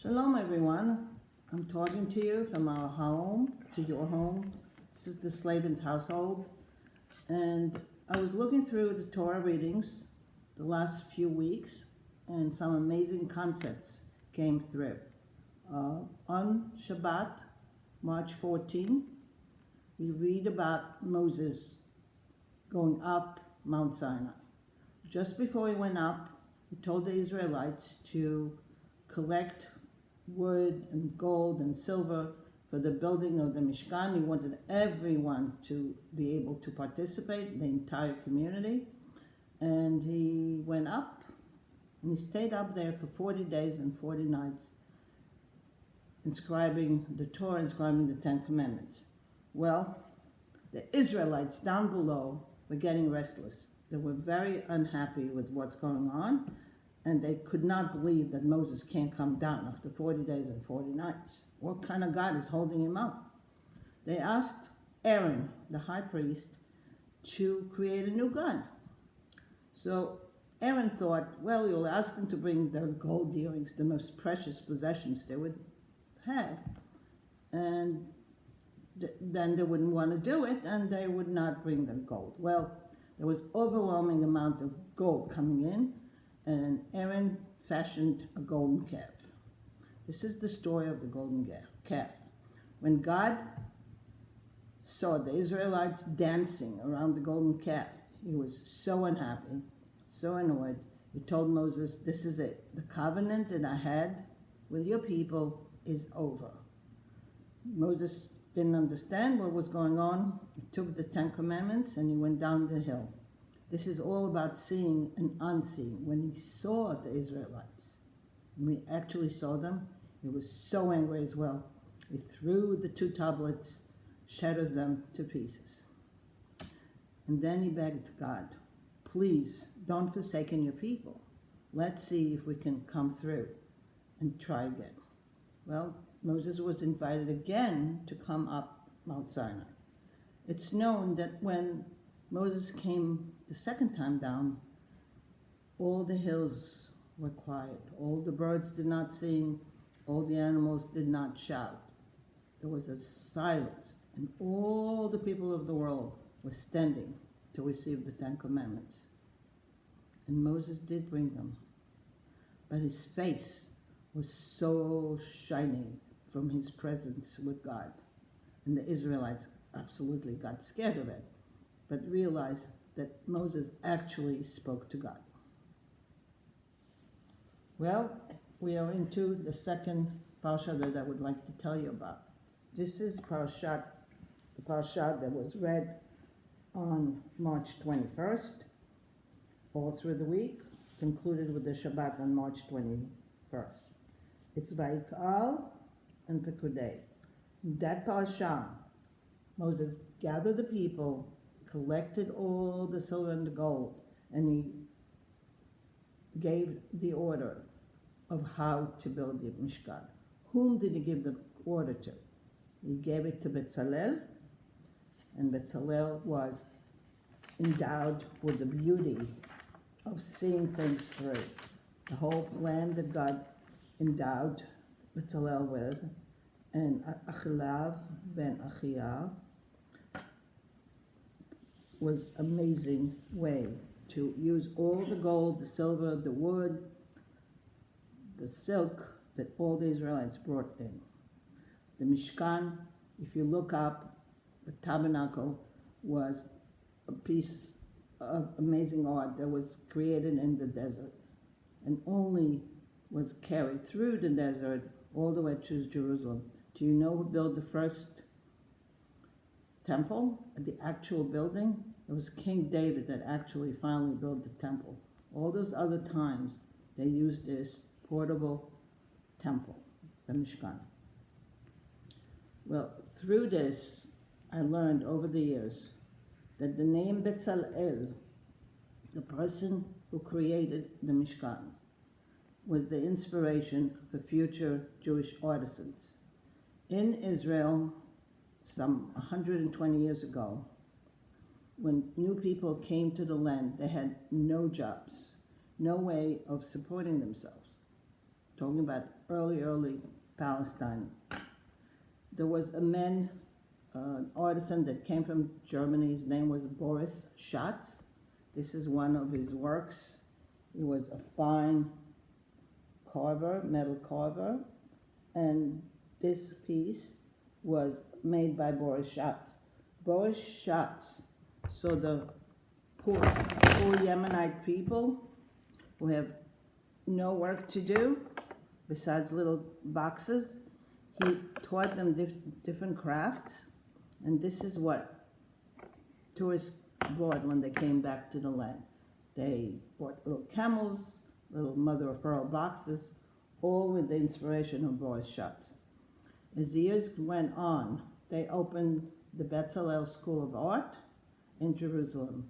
Shalom, everyone. I'm talking to you from our home to your home. This is the Slavin's household. And I was looking through the Torah readings the last few weeks, and some amazing concepts came through. On Shabbat, March 14th, we read about Moses going up Mount Sinai. Just before he went up, he told the Israelites to collect wood and gold and silver for the building of the Mishkan. He wanted everyone to be able to participate, the entire community. And he went up, and he stayed up there for 40 days and 40 nights, inscribing the Torah, inscribing the Ten Commandments. Well, the Israelites down below were getting restless. They were very unhappy with what's going on, and they could not believe that Moses can't come down after 40 days and 40 nights. What kind of God is holding him up? They asked Aaron, the high priest, to create a new God. So Aaron thought, well, you'll ask them to bring their gold earrings, the most precious possessions they would have, and then they wouldn't want to do it, and they would not bring their gold. Well, there was overwhelming amount of gold coming in, and Aaron fashioned a golden calf. This is the story of the golden calf. When God saw the Israelites dancing around the golden calf, he was so unhappy, so annoyed. He told Moses, this is it. The covenant that I had with your people is over. Moses didn't understand what was going on. He took the Ten Commandments and he went down the hill. This is all about seeing and unseeing. When he saw the Israelites, when he actually saw them, he was so angry as well. He threw the two tablets, shattered them to pieces. And then he begged God, please don't forsake your people. Let's see if we can come through and try again. Well, Moses was invited again to come up Mount Sinai. It's known that when Moses came the second time down, all the hills were quiet. All the birds did not sing. All the animals did not shout. There was a silence, and all the people of the world were standing to receive the Ten Commandments. And Moses did bring them, but his face was so shining from his presence with God. And the Israelites absolutely got scared of it, but realized that Moses actually spoke to God. Well, we are into the second parasha that I would like to tell you about. This is the parasha that was read on March 21st, all through the week, concluded with the Shabbat on March 21st. It's Vayikal and Pekudei. That parasha, Moses gathered the people, collected all the silver and the gold, and he gave the order of how to build the Mishkan. Whom did he give the order to? He gave it to Bezalel, and Bezalel was endowed with the beauty of seeing things through. The whole plan that God endowed Bezalel with, and Achilav ben Achiah was amazing way to use all the gold, the silver, the wood, the silk that all the Israelites brought in. The Mishkan, if you look up, the tabernacle was a piece of amazing art that was created in the desert and only was carried through the desert all the way to Jerusalem. Do you know who built the first temple, the actual building? It was King David that actually finally built the temple. All those other times, they used this portable temple, the Mishkan. Well, through this, I learned over the years that the name Bezalel, the person who created the Mishkan, was the inspiration for future Jewish artisans. In Israel, some 120 years ago, when new people came to the land, they had no jobs, no way of supporting themselves. talking about early Palestine. There was a man, an artisan that came from Germany. His name was Boris Schatz. This is one of his works. He was a fine carver, metal carver, and this piece was made by Boris Schatz. Boris Schatz saw the poor Yemenite people who have no work to do besides little boxes. He taught them different crafts, and this is what tourists brought when they came back to the land. They bought little camels, little mother-of-pearl boxes, all with the inspiration of Boris Schatz. As the years went on, they opened the Bezalel School of Art in Jerusalem.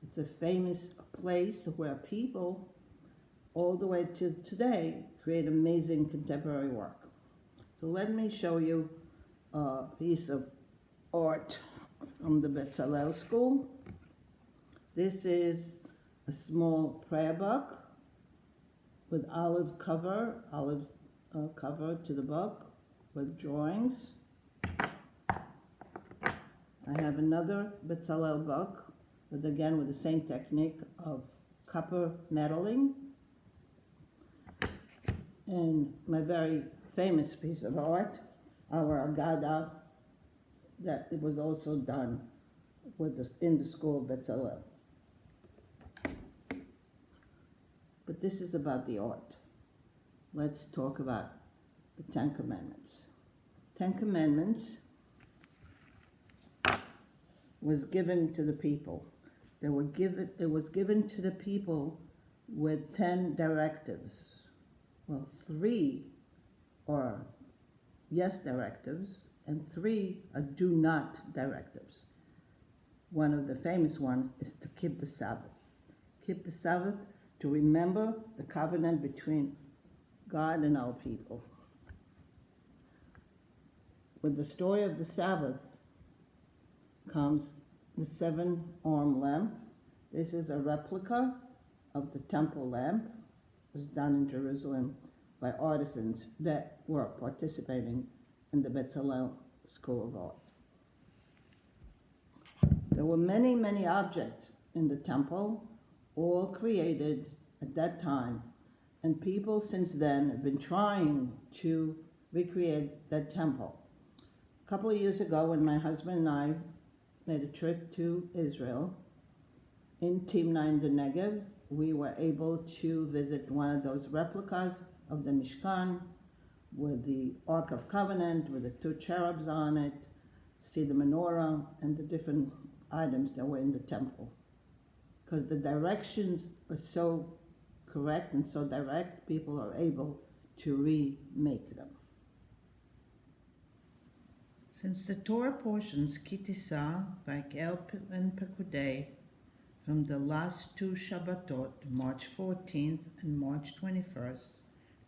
It's a famous place where people, all the way to today, create amazing contemporary work. So let me show you a piece of art from the Bezalel School. This is a small prayer book with olive cover to the book with drawings. I have another Bezalel book with the same technique of copper metaling. And my very famous piece of art, our Havdalah, that it was also done in the school of Bezalel. But this is about the art. Let's talk about the Ten Commandments. Ten Commandments was given to the people. It was given to the people with 10 directives. Well, 3 are yes directives, and 3 are do not directives. One of the famous one is to keep the Sabbath. Keep the Sabbath to remember the covenant between God and our people. With the story of the Sabbath comes the 7-arm lamp. This is a replica of the temple lamp. It was done in Jerusalem by artisans that were participating in the Bezalel School of Art. There were many, many objects in the temple, all created at that time, and people since then have been trying to recreate that temple. A couple of years ago, when my husband and I made a trip to Israel, in Timna in the Negev, we were able to visit one of those replicas of the Mishkan with the Ark of Covenant, with the 2 cherubs on it, see the menorah and the different items that were in the temple. Because the directions are so correct and so direct, people are able to remake them. Since the Torah portions Kitisa, Vaikel, and Pekudei, from the last 2 Shabbatot, March 14th and March 21st,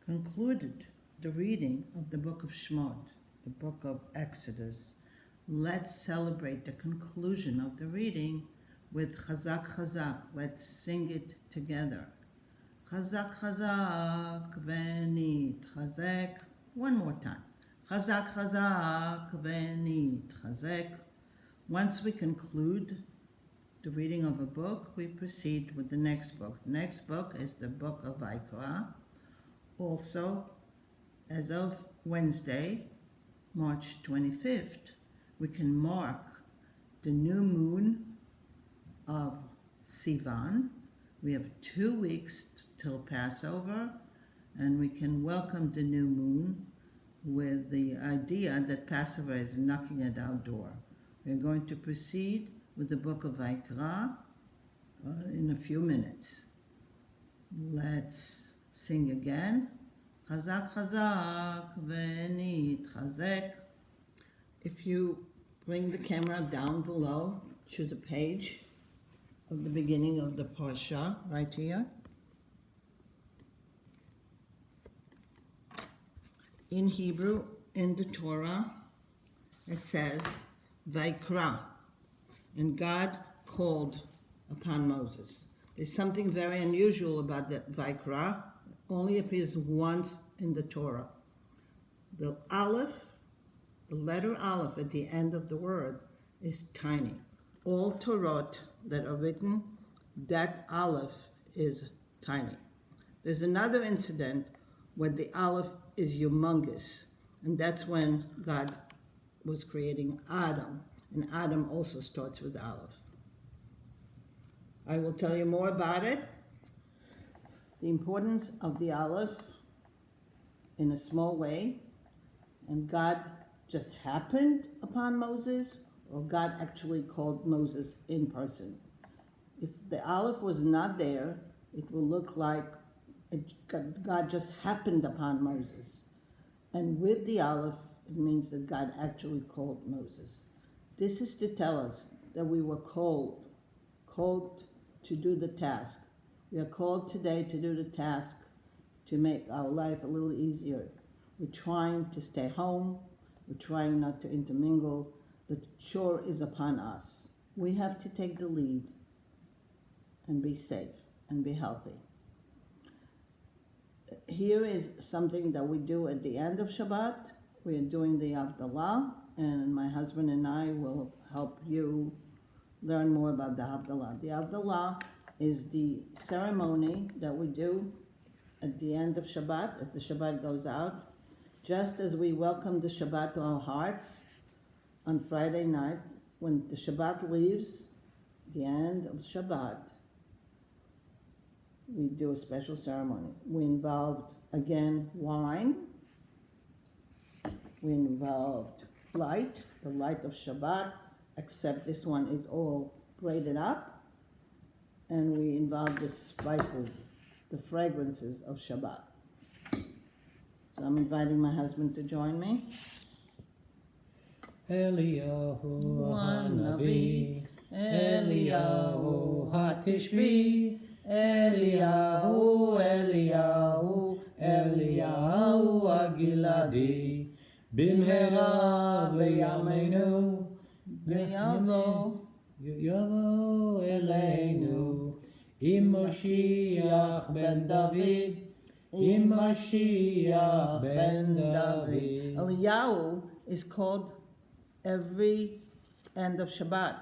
concluded the reading of the book of Shemot, the book of Exodus, let's celebrate the conclusion of the reading with Chazak Chazak. Let's sing it together. Chazak Chazak v'nit chazek. One more time. Chazak Chazak v'nit chazek. Once we conclude the reading of a book, we proceed with the next book. The next book is the book of Vayikra. Also, as of Wednesday, March 25th, we can mark the new moon of Sivan. We have 2 weeks till Passover, and we can welcome the new moon with the idea that Passover is knocking at our door. We're going to proceed with the book of Vayikra in a few minutes. Let's sing again. Chazak Chazak v'nit chazek. If you bring the camera down below to the page of the beginning of the Parsha, right here. In Hebrew, in the Torah, it says, Vayikra, and God called upon Moses. There's something very unusual about that Vayikra. only appears once in the Torah. The Aleph, the letter Aleph at the end of the word, is tiny. All Torot that are written, that Aleph is tiny. There's another incident where the Aleph is humongous, and that's when God was creating Adam, and Adam also starts with Aleph. I will tell you more about it. The importance of the Aleph in a small way, and God just happened upon Moses, or God actually called Moses in person. If the Aleph was not there, it will look like God just happened upon Moses. And with the Aleph, it means that God actually called Moses. This is to tell us that we were called to do the task. We are called today to do the task to make our life a little easier. We're trying to stay home. We're trying not to intermingle. The chore is upon us. We have to take the lead and be safe and be healthy. Here is something that we do at the end of Shabbat. We are doing the Havdalah, and my husband and I will help you learn more about the Havdalah. The Havdalah is the ceremony that we do at the end of Shabbat, as the Shabbat goes out. Just as we welcome the Shabbat to our hearts on Friday night, when the Shabbat leaves, the end of Shabbat, we do a special ceremony. We involved, again, wine. We involved light, the light of Shabbat, except this one is all braided up. And we involved the spices, the fragrances of Shabbat. So I'm inviting my husband to join me. Eliyahu Hanavi, Eliyahu Hatishbi, Eliyahu, Eliyahu, Eliyahu Agiladi, Bimhera v'yameinu, Yavo Eleinu, Im Mashiach ben David, Im Mashiach ben David. Eliyahu is called every end of Shabbat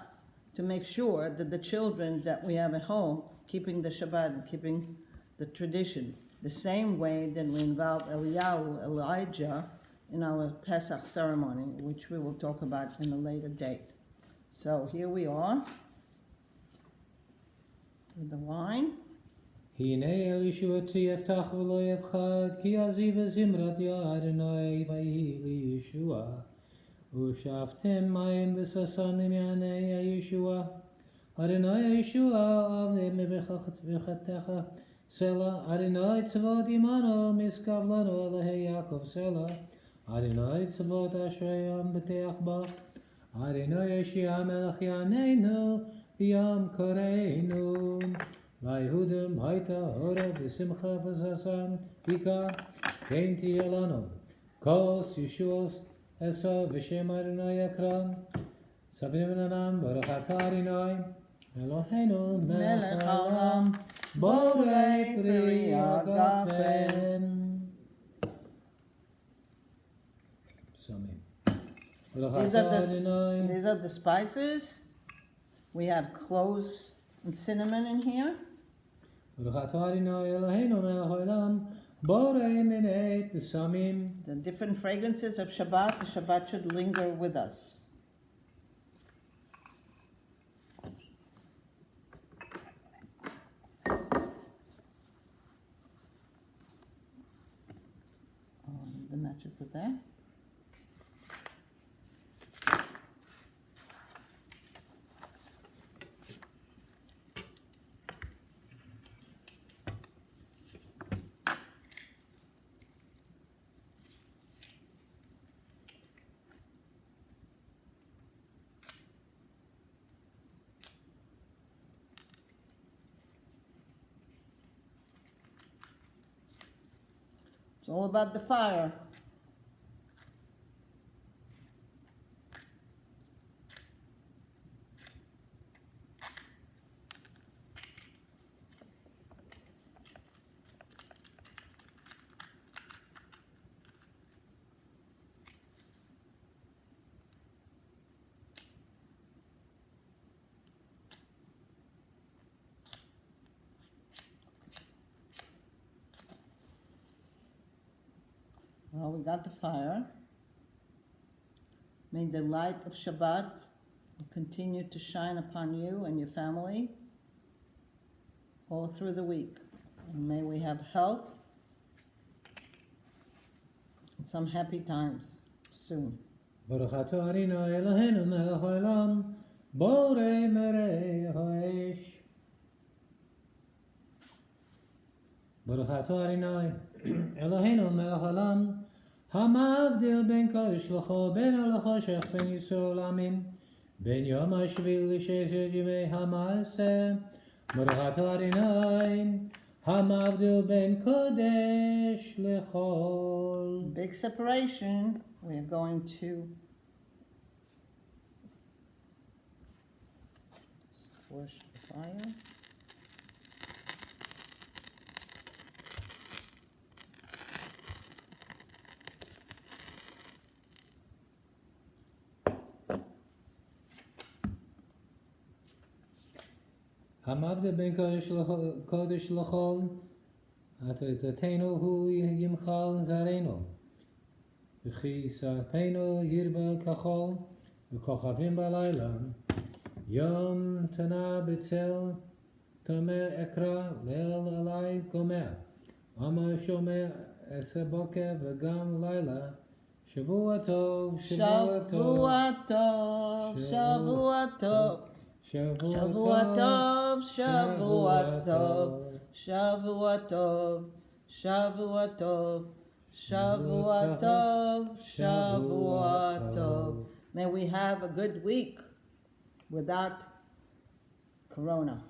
to make sure that the children that we have at home keeping the Shabbat and keeping the tradition, the same way that we involve Elijah in our Pesach ceremony, which we will talk about in a later date. So here we are with the wine. Hine Elishuati Yeftach v'lo yevchad, ki aziv zimrat Adonai v'yihi Yeshua, u'shaftem mayim v'sasanim yanei Yeshua, Adonai Yeshua avnei v'chatecha Selah, Adonai tzvot imano miskav lano Elahei Yaakov Selah, Adonai tzvot ashrayam b'teach bach, Adonai Yeshua melech yaneinu v'yam koreinu. Vayhudem haita hora v'simcha v'sasan v'ika keinti elano kos Yeshuos esa v'shem Adonai yakram savinim v'nanam baruch atah Adonai Eloheinu melech haolam borei pri agafen. These are the spices. We have cloves and cinnamon in here. The different fragrances of Shabbat. The Shabbat should linger with us. The matches are there. It's all about the fire. Well, we got the fire. May the light of Shabbat continue to shine upon you and your family all through the week. And may we have health and some happy times soon. Baruch atah Adonai Eloheinu melech haolam, borei merei haesh. Baruch atah Adonai Eloheinu melech haolam, hamavdil ben kodesh l'cho ben ha'choshech ben yisrael amim, ben yom hashvi'i l'sheshet yemei ha'maaseh. Baruch atah Adonai hamavdil ben kodesh l'chol. Big separation. We're going to squash the fire. Hamavdil ben kodesh l'chol, atatenu hu yimchal zarenu. V'chi sarpenu yirba kachol, v'kochavim b'layla. Yom tana b'tzel, tomer ekra, leil alai gomer. Amar shomer eseboker v'gam layla. Shavua tov, Shavua tov. Shavua tov. Shavua tov. Shavua tov. Shavua tov. Shavua tov. Shavua tov. Shavua tov. May we have a good week without Corona.